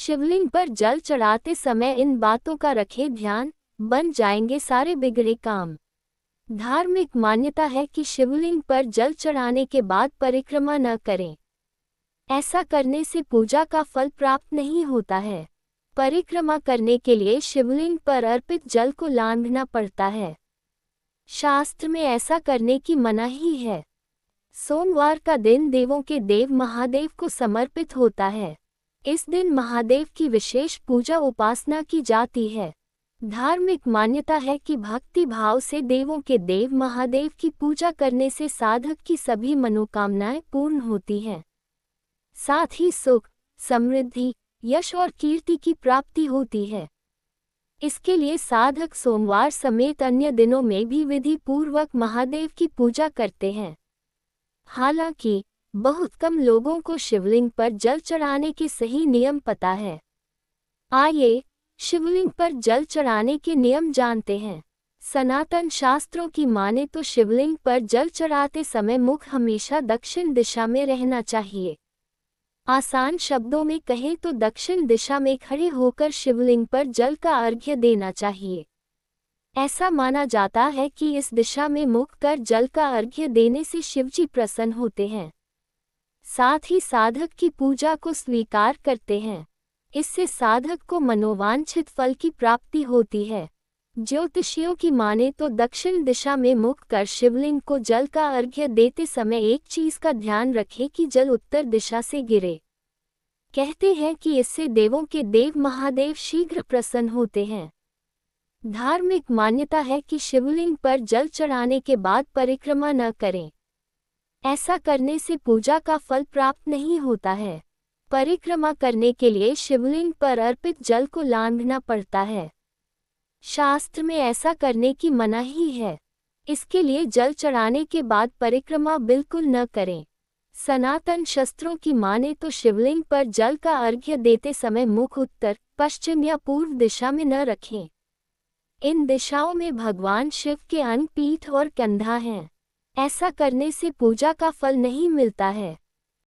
शिवलिंग पर जल चढ़ाते समय इन बातों का रखें ध्यान, बन जाएंगे सारे बिगड़े काम। धार्मिक मान्यता है कि शिवलिंग पर जल चढ़ाने के बाद परिक्रमा न करें। ऐसा करने से पूजा का फल प्राप्त नहीं होता है। परिक्रमा करने के लिए शिवलिंग पर अर्पित जल को लांघना पड़ता है। शास्त्र में ऐसा करने की मनाही है। सोमवार का दिन देवों के देव महादेव को समर्पित होता है। इस दिन महादेव की विशेष पूजा उपासना की जाती है। धार्मिक मान्यता है कि भक्ति भाव से देवों के देव महादेव की पूजा करने से साधक की सभी मनोकामनाएं पूर्ण होती हैं। साथ ही सुख, समृद्धि, यश और कीर्ति की प्राप्ति होती है। इसके लिए साधक सोमवार समेत अन्य दिनों में भी विधि पूर्वक महादेव की पूजा करते हैं। हालांकि बहुत कम लोगों को शिवलिंग पर जल चढ़ाने के सही नियम पता है। आइए शिवलिंग पर जल चढ़ाने के नियम जानते हैं। सनातन शास्त्रों की माने तो शिवलिंग पर जल चढ़ाते समय मुख हमेशा दक्षिण दिशा में रहना चाहिए। आसान शब्दों में कहें तो दक्षिण दिशा में खड़े होकर शिवलिंग पर जल का अर्घ्य देना चाहिए। ऐसा माना जाता है कि इस दिशा में मुख कर जल का अर्घ्य देने से शिवजी प्रसन्न होते हैं, साथ ही साधक की पूजा को स्वीकार करते हैं। इससे साधक को मनोवांछित फल की प्राप्ति होती है। ज्योतिषियों की माने तो दक्षिण दिशा में मुख कर शिवलिंग को जल का अर्घ्य देते समय एक चीज का ध्यान रखें कि जल उत्तर दिशा से गिरे। कहते हैं कि इससे देवों के देव महादेव शीघ्र प्रसन्न होते हैं। धार्मिक मान्यता है कि शिवलिंग पर जल चढ़ाने के बाद परिक्रमा न करें। ऐसा करने से पूजा का फल प्राप्त नहीं होता है। परिक्रमा करने के लिए शिवलिंग पर अर्पित जल को लांघना पड़ता है। शास्त्र में ऐसा करने की मनाही है। इसके लिए जल चढ़ाने के बाद परिक्रमा बिल्कुल न करें। सनातन शास्त्रों की माने तो शिवलिंग पर जल का अर्घ्य देते समय मुख उत्तर, पश्चिम या पूर्व दिशा में न रखें। इन दिशाओं में भगवान शिव के अंग, पीठ और कंधा हैं। ऐसा करने से पूजा का फल नहीं मिलता है।